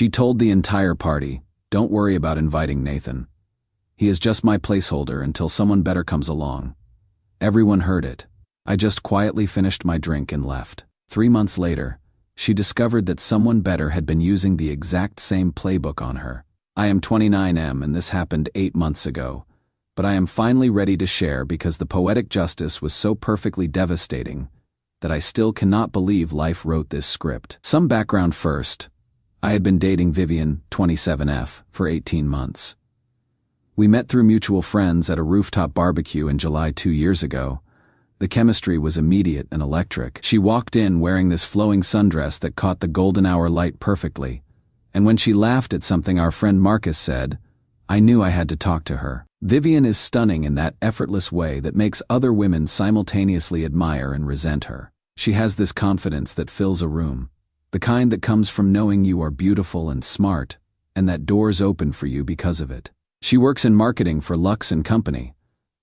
She told the entire party, "Don't worry about inviting Nathan. He is just my placeholder until someone better comes along." Everyone heard it. I just quietly finished my drink and left. 3 months later, she discovered that someone better had been using the exact same playbook on her. I am 29M and this happened 8 months ago, but I am finally ready to share because the poetic justice was so perfectly devastating that I still cannot believe life wrote this script. Some background first. I had been dating Vivian, 27F, for 18 months. We met through mutual friends at a rooftop barbecue in July 2 years ago. The chemistry was immediate and electric. She walked in wearing this flowing sundress that caught the golden hour light perfectly, and when she laughed at something our friend Marcus said, I knew I had to talk to her. Vivian is stunning in that effortless way that makes other women simultaneously admire and resent her. She has this confidence that fills a room, the kind that comes from knowing you are beautiful and smart, and that doors open for you because of it. She works in marketing for Lux & Company,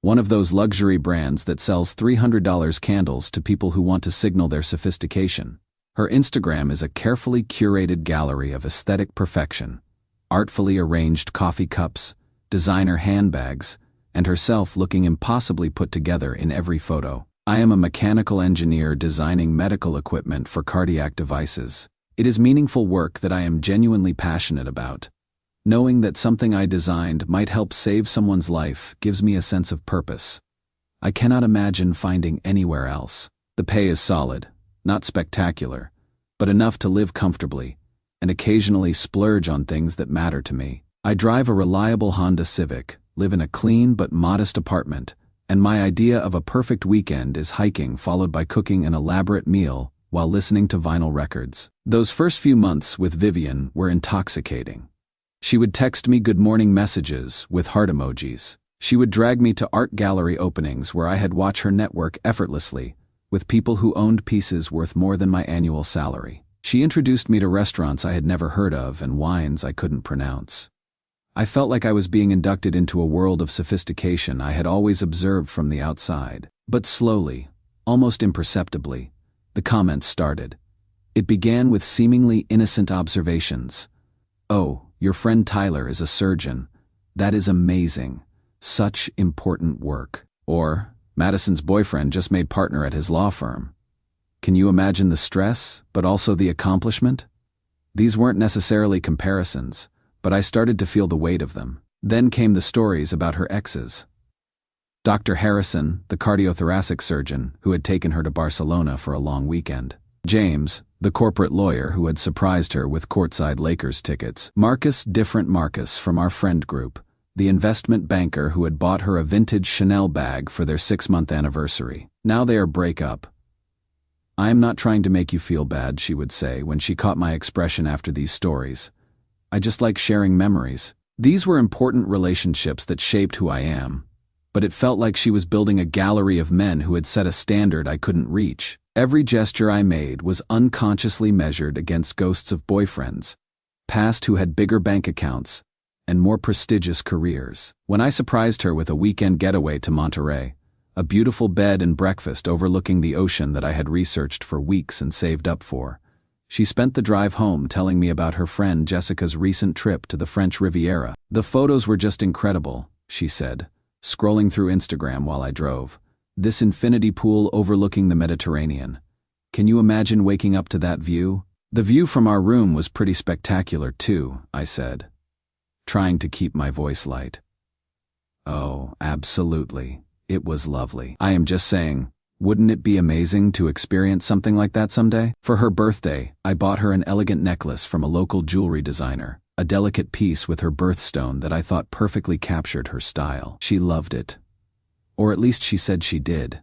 one of those luxury brands that sells $300 candles to people who want to signal their sophistication. Her Instagram is a carefully curated gallery of aesthetic perfection, artfully arranged coffee cups, designer handbags, and herself looking impossibly put together in every photo. I am a mechanical engineer designing medical equipment for cardiac devices. It is meaningful work that I am genuinely passionate about. Knowing that something I designed might help save someone's life gives me a sense of purpose. I cannot imagine finding anywhere else. The pay is solid, not spectacular, but enough to live comfortably, and occasionally splurge on things that matter to me. I drive a reliable Honda Civic, live in a clean but modest apartment, and my idea of a perfect weekend is hiking followed by cooking an elaborate meal while listening to vinyl records. Those first few months with Vivian were intoxicating. She would text me good morning messages with heart emojis. She would drag me to art gallery openings where I had watched her network effortlessly with people who owned pieces worth more than my annual salary. She introduced me to restaurants I had never heard of and wines I couldn't pronounce. I felt like I was being inducted into a world of sophistication I had always observed from the outside. But slowly, almost imperceptibly, the comments started. It began with seemingly innocent observations. "Oh, your friend Tyler is a surgeon. That is amazing. Such important work." Or, "Madison's boyfriend just made partner at his law firm. Can you imagine the stress, but also the accomplishment?" These weren't necessarily comparisons, but I started to feel the weight of them. Then came the stories about her exes. Dr. Harrison, the cardiothoracic surgeon who had taken her to Barcelona for a long weekend. James, the corporate lawyer who had surprised her with courtside Lakers tickets. Marcus, different Marcus from our friend group, the investment banker who had bought her a vintage Chanel bag for their 6-month anniversary. Now they are break up. "I am not trying to make you feel bad," she would say when she caught my expression after these stories. "I just like sharing memories." These were important relationships that shaped who I am, but it felt like she was building a gallery of men who had set a standard I couldn't reach. Every gesture I made was unconsciously measured against ghosts of boyfriends, past who had bigger bank accounts and more prestigious careers. When I surprised her with a weekend getaway to Monterey, a beautiful bed and breakfast overlooking the ocean that I had researched for weeks and saved up for, she spent the drive home telling me about her friend Jessica's recent trip to the French Riviera. "The photos were just incredible," she said, scrolling through Instagram while I drove. "This infinity pool overlooking the Mediterranean. Can you imagine waking up to that view?" "The view from our room was pretty spectacular too," I said, trying to keep my voice light. "Oh, absolutely. It was lovely. I am just saying, wouldn't it be amazing to experience something like that someday?" For her birthday, I bought her an elegant necklace from a local jewelry designer, a delicate piece with her birthstone that I thought perfectly captured her style. She loved it. Or at least she said she did.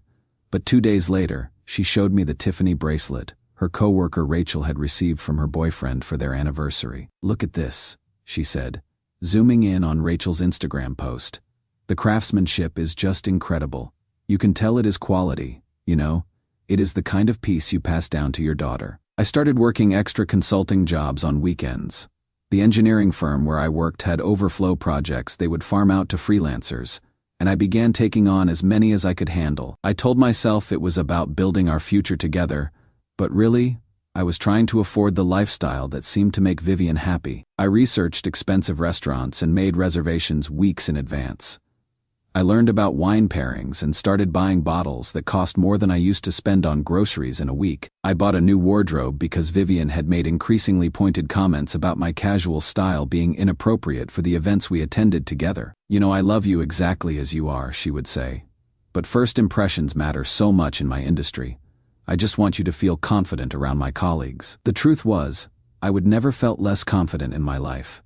But 2 days later, she showed me the Tiffany bracelet her coworker Rachel had received from her boyfriend for their anniversary. "Look at this," she said, zooming in on Rachel's Instagram post. "The craftsmanship is just incredible. You can tell it is quality, you know? It is the kind of piece you pass down to your daughter." I started working extra consulting jobs on weekends. The engineering firm where I worked had overflow projects they would farm out to freelancers, and I began taking on as many as I could handle. I told myself it was about building our future together, but really, I was trying to afford the lifestyle that seemed to make Vivian happy. I researched expensive restaurants and made reservations weeks in advance. I learned about wine pairings and started buying bottles that cost more than I used to spend on groceries in a week. I bought a new wardrobe because Vivian had made increasingly pointed comments about my casual style being inappropriate for the events we attended together. "You know, I love you exactly as you are," she would say. "But first impressions matter so much in my industry. I just want you to feel confident around my colleagues." The truth was, I would never felt less confident in my life.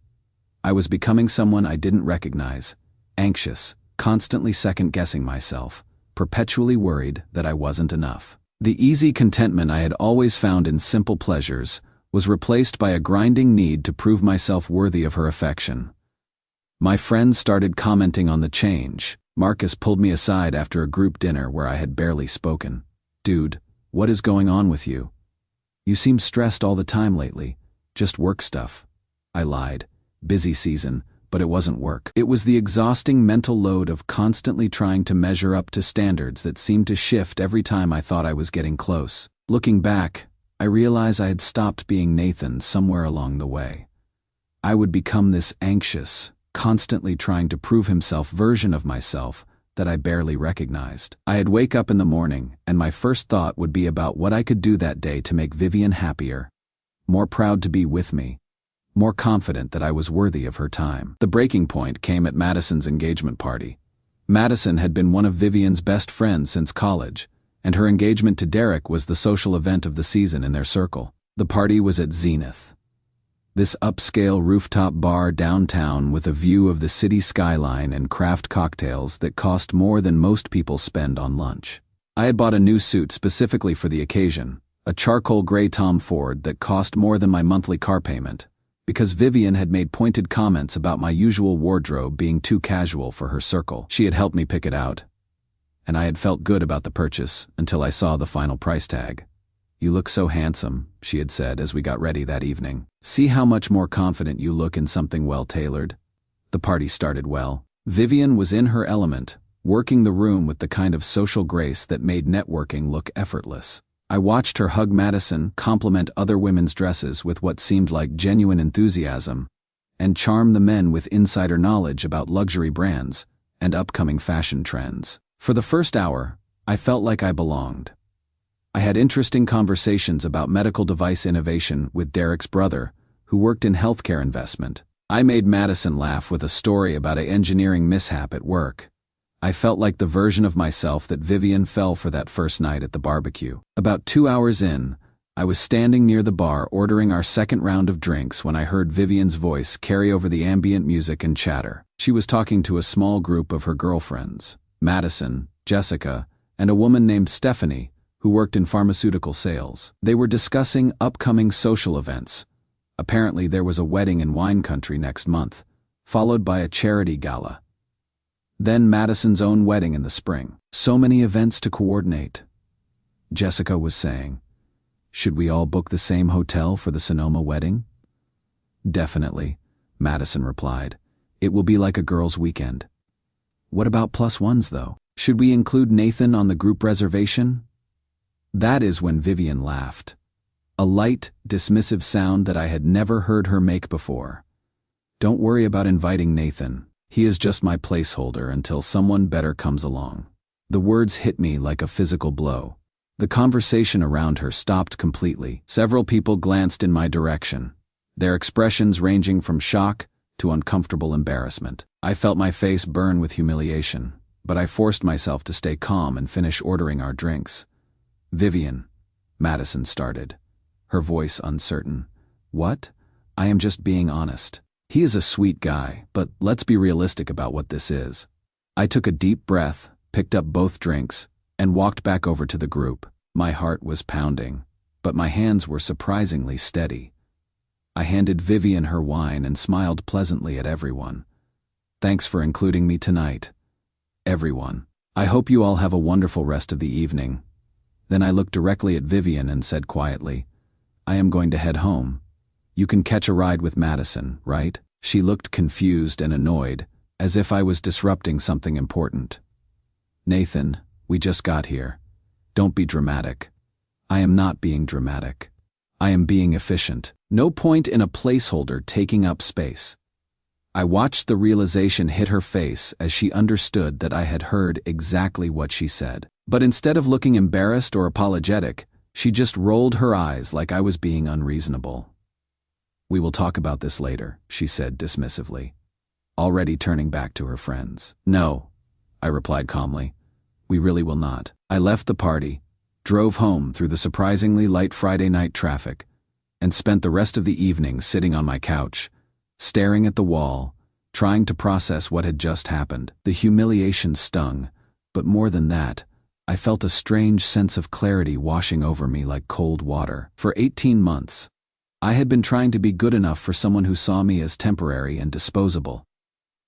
I was becoming someone I didn't recognize, anxious, constantly second-guessing myself, perpetually worried that I wasn't enough. The easy contentment I had always found in simple pleasures was replaced by a grinding need to prove myself worthy of her affection. My friends started commenting on the change. Marcus pulled me aside after a group dinner where I had barely spoken. "Dude, what is going on with you? You seem stressed all the time lately. Just work stuff." I lied. Busy season. But it wasn't work. It was the exhausting mental load of constantly trying to measure up to standards that seemed to shift every time I thought I was getting close. Looking back, I realized I had stopped being Nathan somewhere along the way. I would become this anxious, constantly trying to prove himself version of myself that I barely recognized. I'd wake up in the morning, and my first thought would be about what I could do that day to make Vivian happier, more proud to be with me, more confident that I was worthy of her time. The breaking point came at Madison's engagement party. Madison had been one of Vivian's best friends since college, and her engagement to Derek was the social event of the season in their circle. The party was at Zenith, this upscale rooftop bar downtown with a view of the city skyline and craft cocktails that cost more than most people spend on lunch. I had bought a new suit specifically for the occasion, a charcoal gray Tom Ford that cost more than my monthly car payment, because Vivian had made pointed comments about my usual wardrobe being too casual for her circle. She had helped me pick it out, and I had felt good about the purchase until I saw the final price tag. "You look so handsome," she had said as we got ready that evening. "See how much more confident you look in something well-tailored." The party started well. Vivian was in her element, working the room with the kind of social grace that made networking look effortless. I watched her hug Madison, compliment other women's dresses with what seemed like genuine enthusiasm, and charm the men with insider knowledge about luxury brands and upcoming fashion trends. For the first hour, I felt like I belonged. I had interesting conversations about medical device innovation with Derek's brother, who worked in healthcare investment. I made Madison laugh with a story about an engineering mishap at work. I felt like the version of myself that Vivian fell for that first night at the barbecue. About 2 hours in, I was standing near the bar ordering our second round of drinks when I heard Vivian's voice carry over the ambient music and chatter. She was talking to a small group of her girlfriends, Madison, Jessica, and a woman named Stephanie, who worked in pharmaceutical sales. They were discussing upcoming social events. Apparently there was a wedding in wine country next month, followed by a charity gala. Then Madison's own wedding in the spring. "So many events to coordinate," Jessica was saying. "Should we all book the same hotel for the Sonoma wedding?" "Definitely," Madison replied. "It will be like a girls' weekend." "What about +1s though? Should we include Nathan on the group reservation?" That is when Vivian laughed. A light, dismissive sound that I had never heard her make before. "Don't worry about inviting Nathan. He is just my placeholder until someone better comes along." The words hit me like a physical blow. The conversation around her stopped completely. Several people glanced in my direction, their expressions ranging from shock to uncomfortable embarrassment. I felt my face burn with humiliation, but I forced myself to stay calm and finish ordering our drinks. "Vivian," Madison started, her voice uncertain. "What? I am just being honest. He is a sweet guy, but let's be realistic about what this is." I took a deep breath, picked up both drinks, and walked back over to the group. My heart was pounding, but my hands were surprisingly steady. I handed Vivian her wine and smiled pleasantly at everyone. "Thanks for including me tonight, everyone. I hope you all have a wonderful rest of the evening." Then I looked directly at Vivian and said quietly, "I am going to head home. You can catch a ride with Madison, right?" She looked confused and annoyed, as if I was disrupting something important. "Nathan, we just got here. Don't be dramatic." "I am not being dramatic. I am being efficient. No point in a placeholder taking up space. I watched the realization hit her face as she understood that I had heard exactly what she said. But instead of looking embarrassed or apologetic, she just rolled her eyes like I was being unreasonable. "We will talk about this later," she said dismissively, already turning back to her friends. "No," I replied calmly. "We really will not." I left the party, drove home through the surprisingly light Friday night traffic, and spent the rest of the evening sitting on my couch, staring at the wall, trying to process what had just happened. The humiliation stung, but more than that, I felt a strange sense of clarity washing over me like cold water. For 18 months, I had been trying to be good enough for someone who saw me as temporary and disposable.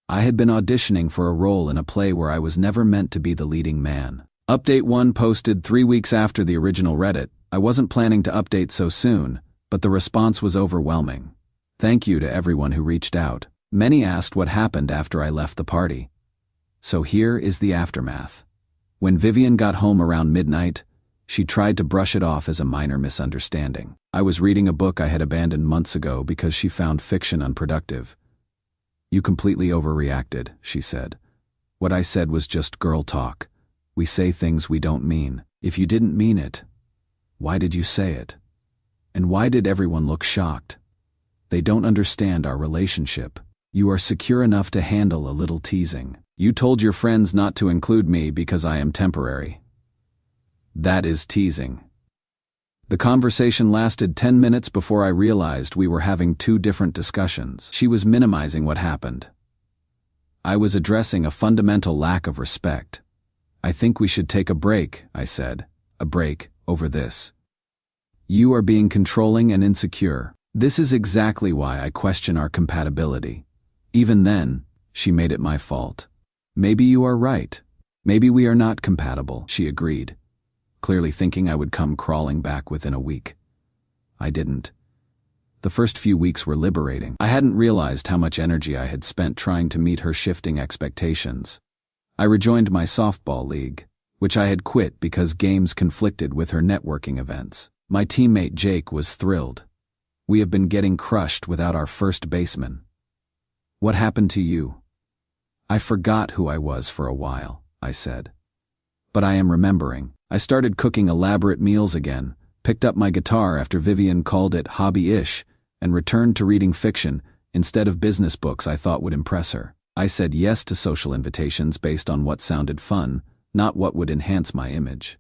I had been auditioning for a role in a play where I was never meant to be the leading man. Update 1 posted 3 weeks after the original Reddit. I wasn't planning to update so soon, but the response was overwhelming. Thank you to everyone who reached out. Many asked what happened after I left the party. So here is the aftermath. When Vivian got home around midnight, she tried to brush it off as a minor misunderstanding. I was reading a book I had abandoned months ago because she found fiction unproductive. "You completely overreacted," she said. "What I said was just girl talk. We say things we don't mean. If you didn't mean it, why did you say it? And why did everyone look shocked? They don't understand our relationship. You are secure enough to handle a little teasing. You told your friends not to include me because I am temporary. That is teasing." The conversation lasted 10 minutes before I realized we were having 2 different discussions. She was minimizing what happened. I was addressing a fundamental lack of respect. "I think we should take a break," I said. "A break over this. You are being controlling and insecure. This is exactly why I question our compatibility." Even then, she made it my fault. "Maybe you are right. Maybe we are not compatible," she agreed, clearly thinking I would come crawling back within a week. I didn't. The first few weeks were liberating. I hadn't realized how much energy I had spent trying to meet her shifting expectations. I rejoined my softball league, which I had quit because games conflicted with her networking events. My teammate Jake was thrilled. "We have been getting crushed without our first baseman." "What happened to you?" "I forgot who I was for a while," I said. "But I am remembering. I started cooking elaborate meals again, picked up my guitar after Vivian called it hobby-ish, and returned to reading fiction instead of business books I thought would impress her. I said yes to social invitations based on what sounded fun, not what would enhance my image."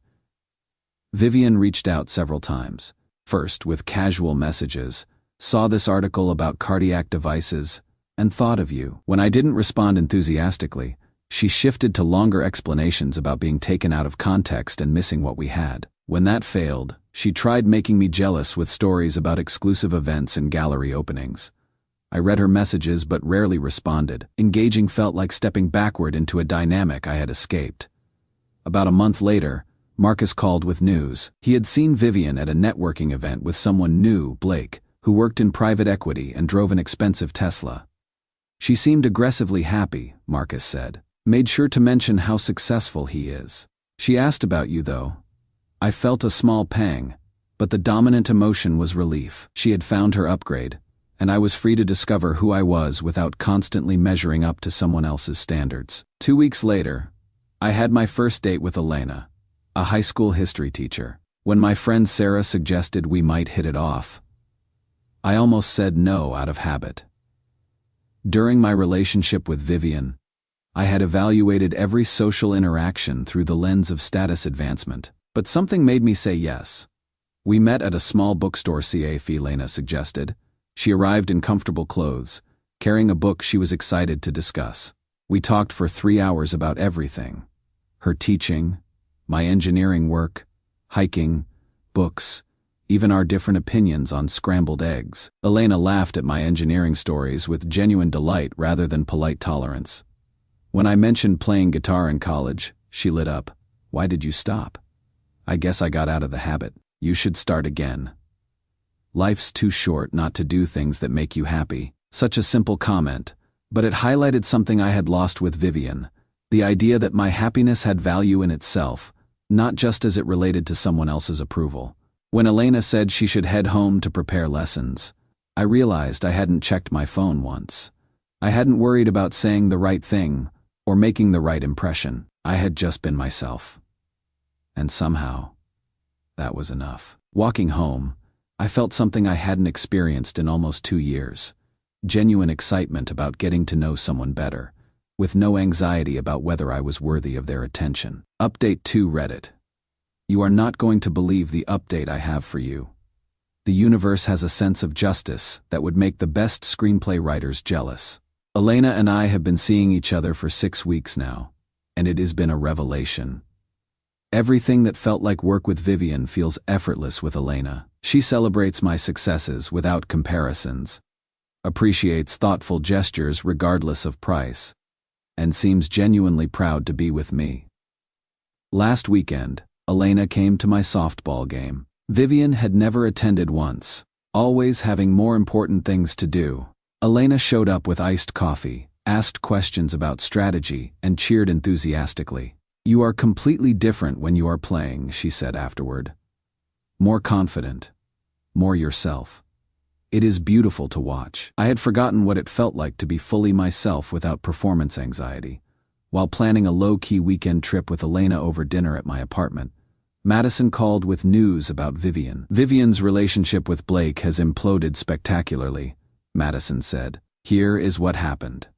Vivian reached out several times, first with casual messages, "Saw this article about cardiac devices, and thought of you." When I didn't respond enthusiastically, she shifted to longer explanations about being taken out of context and missing what we had. When that failed, she tried making me jealous with stories about exclusive events and gallery openings. I read her messages but rarely responded. Engaging felt like stepping backward into a dynamic I had escaped. About a month later, Marcus called with news. He had seen Vivian at a networking event with someone new, Blake, who worked in private equity and drove an expensive Tesla. "She seemed aggressively happy," Marcus said. "Made sure to mention how successful he is. She asked about you, though." I felt a small pang, but the dominant emotion was relief. She had found her upgrade, and I was free to discover who I was without constantly measuring up to someone else's standards. 2 weeks later, I had my first date with Elena, a high school history teacher. When my friend Sarah suggested we might hit it off, I almost said no out of habit. During my relationship with Vivian, I had evaluated every social interaction through the lens of status advancement, but something made me say yes. We met at a small bookstore, Elena suggested. She arrived in comfortable clothes, carrying a book she was excited to discuss. We talked for 3 hours about everything: her teaching, my engineering work, hiking, books, even our different opinions on scrambled eggs. Elena laughed at my engineering stories with genuine delight rather than polite tolerance. When I mentioned playing guitar in college, she lit up. "Why did you stop?" "I guess I got out of the habit." "You should start again. Life's too short not to do things that make you happy." Such a simple comment, but it highlighted something I had lost with Vivian, the idea that my happiness had value in itself, not just as it related to someone else's approval. When Elena said she should head home to prepare lessons, I realized I hadn't checked my phone once. I hadn't worried about saying the right thing or making the right impression. I had just been myself. And somehow, that was enough. Walking home, I felt something I hadn't experienced in almost 2 years. Genuine excitement about getting to know someone better, with no anxiety about whether I was worthy of their attention. Update 2 Reddit. You are not going to believe the update I have for you. The universe has a sense of justice that would make the best screenplay writers jealous. Elena and I have been seeing each other for 6 weeks now, and it has been a revelation. Everything that felt like work with Vivian feels effortless with Elena. She celebrates my successes without comparisons, appreciates thoughtful gestures regardless of price, and seems genuinely proud to be with me. Last weekend, Elena came to my softball game. Vivian had never attended once, always having more important things to do. Elena showed up with iced coffee, asked questions about strategy, and cheered enthusiastically. "You are completely different when you are playing," she said afterward. "More confident, more yourself. It is beautiful to watch." I had forgotten what it felt like to be fully myself without performance anxiety. While planning a low-key weekend trip with Elena over dinner at my apartment, Madison called with news about Vivian. "Vivian's relationship with Blake has imploded spectacularly," Madison said. "Here is what happened.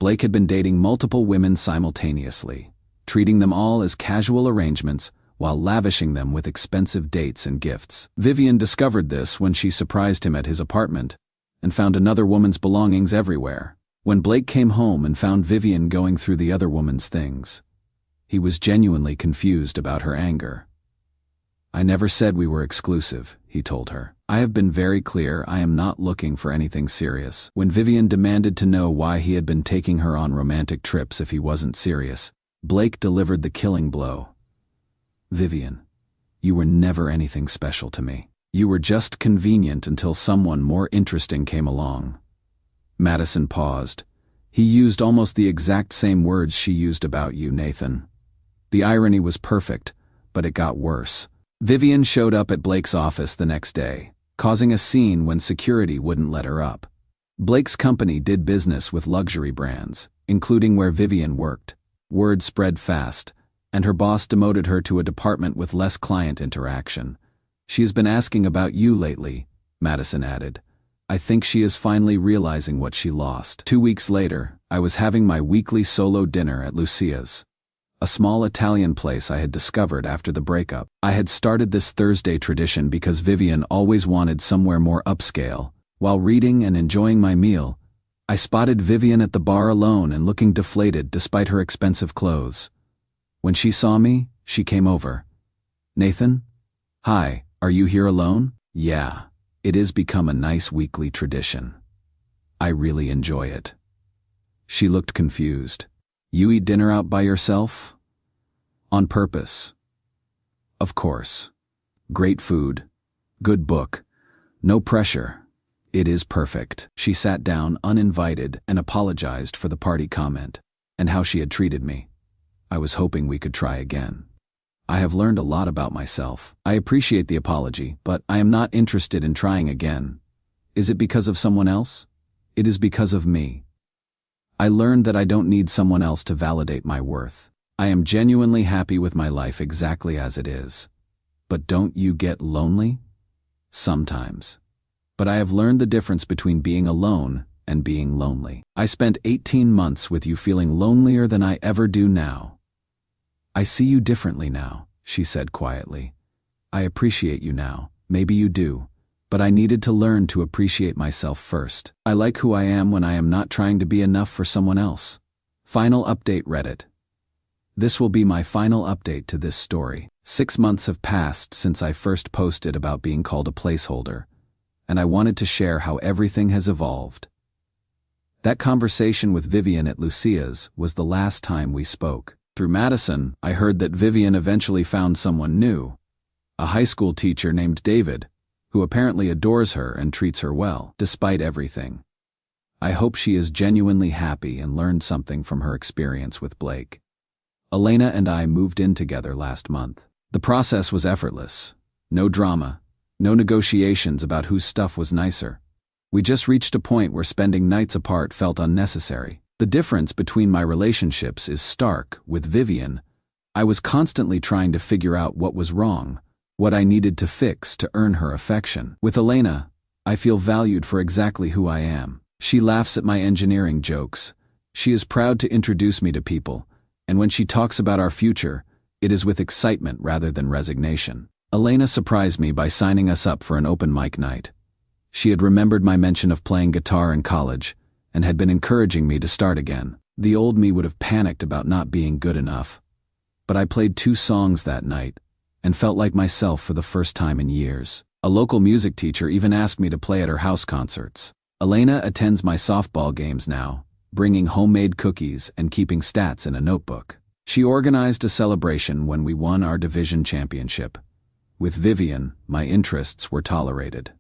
Blake had been dating multiple women simultaneously, treating them all as casual arrangements while lavishing them with expensive dates and gifts. Vivian discovered this when she surprised him at his apartment and found another woman's belongings everywhere. When Blake came home and found Vivian going through the other woman's things, he was genuinely confused about her anger. "I never said we were exclusive," he told her. "I have been very clear I am not looking for anything serious." When Vivian demanded to know why he had been taking her on romantic trips if he wasn't serious, Blake delivered the killing blow. "Vivian, you were never anything special to me. You were just convenient until someone more interesting came along." Madison paused. "He used almost the exact same words she used about you, Nathan." The irony was perfect, but it got worse. Vivian showed up at Blake's office the next day, causing a scene when security wouldn't let her up. Blake's company did business with luxury brands, including where Vivian worked. Word spread fast, and her boss demoted her to a department with less client interaction. "She's been asking about you lately," Madison added. "I think she is finally realizing what she lost." 2 weeks later, I was having my weekly solo dinner at Lucia's, a small Italian place I had discovered after the breakup. I had started this Thursday tradition because Vivian always wanted somewhere more upscale. While reading and enjoying my meal, I spotted Vivian at the bar alone and looking deflated despite her expensive clothes. When she saw me, she came over. "Nathan? Hi, are you here alone?" "Yeah, it has become a nice weekly tradition. I really enjoy it." She looked confused. "You eat dinner out by yourself?" "On purpose." "Of course. Great food. Good book. No pressure. It is perfect." She sat down uninvited and apologized for the party comment and how she had treated me. I was hoping we could try again. "I have learned a lot about myself. I appreciate the apology, but I am not interested in trying again." "Is it because of someone else?" "It is because of me. I learned that I don't need someone else to validate my worth. I am genuinely happy with my life exactly as it is." "But don't you get lonely?" "Sometimes. But I have learned the difference between being alone and being lonely. I spent 18 months with you feeling lonelier than I ever do now." "I see you differently now," she said quietly. "I appreciate you now. Maybe you do. But I needed to learn to appreciate myself first. I like who I am when I am not trying to be enough for someone else." Final update Reddit. This will be my final update to this story. 6 months have passed since I first posted about being called a placeholder, and I wanted to share how everything has evolved. That conversation with Vivian at Lucia's was the last time we spoke. Through Madison, I heard that Vivian eventually found someone new, a high school teacher named David, who apparently adores her and treats her well, despite everything. I hope she is genuinely happy and learned something from her experience with Blake. Elena and I moved in together last month. The process was effortless. No drama, No negotiations about whose stuff was nicer. We just reached a point where spending nights apart felt unnecessary. The difference between my relationships is stark. With Vivian, I was constantly trying to figure out what was wrong, what I needed to fix to earn her affection. With Elena, I feel valued for exactly who I am. She laughs at my engineering jokes. She is proud to introduce me to people, and when she talks about our future, it is with excitement rather than resignation. Elena surprised me by signing us up for an open mic night. She had remembered my mention of playing guitar in college and had been encouraging me to start again. The old me would have panicked about not being good enough. But I played 2 songs that night and felt like myself for the first time in years. A local music teacher even asked me to play at her house concerts. Elena attends my softball games now, bringing homemade cookies and keeping stats in a notebook. She organized a celebration when we won our division championship. With Vivian, my interests were tolerated.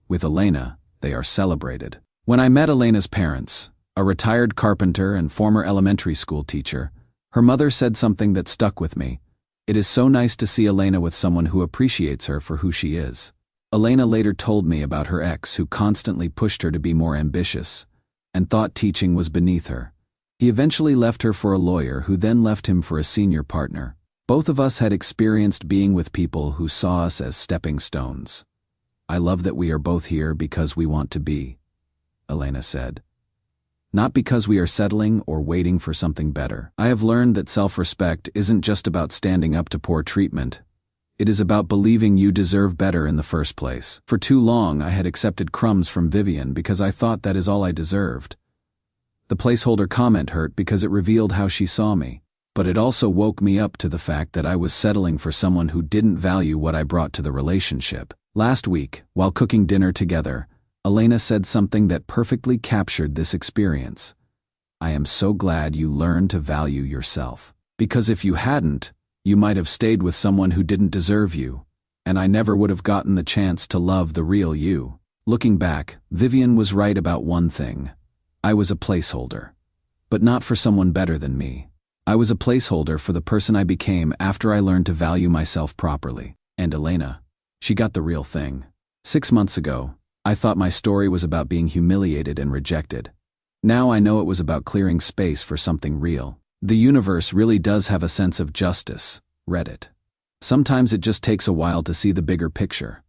With Elena, they are celebrated. When I met Elena's parents, a retired carpenter and former elementary school teacher, her mother said something that stuck with me. It is so nice to see Elena with someone who appreciates her for who she is. Elena later told me about her ex who constantly pushed her to be more ambitious and thought teaching was beneath her. He eventually left her for a lawyer who then left him for a senior partner. Both of us had experienced being with people who saw us as stepping stones. I love that we are both here because we want to be, Elena said. Not because we are settling or waiting for something better. I have learned that self-respect isn't just about standing up to poor treatment. It is about believing you deserve better in the first place. For too long, I had accepted crumbs from Vivian because I thought that is all I deserved. The placeholder comment hurt because it revealed how she saw me, but it also woke me up to the fact that I was settling for someone who didn't value what I brought to the relationship. Last week, while cooking dinner together, Elena said something that perfectly captured this experience. I am so glad you learned to value yourself. Because if you hadn't, you might have stayed with someone who didn't deserve you, and I never would have gotten the chance to love the real you. Looking back, Vivian was right about one thing. I was a placeholder. But not for someone better than me. I was a placeholder for the person I became after I learned to value myself properly. And Elena, she got the real thing. 6 months ago, I thought my story was about being humiliated and rejected. Now I know it was about clearing space for something real. The universe really does have a sense of justice. Reddit. Sometimes it just takes a while to see the bigger picture.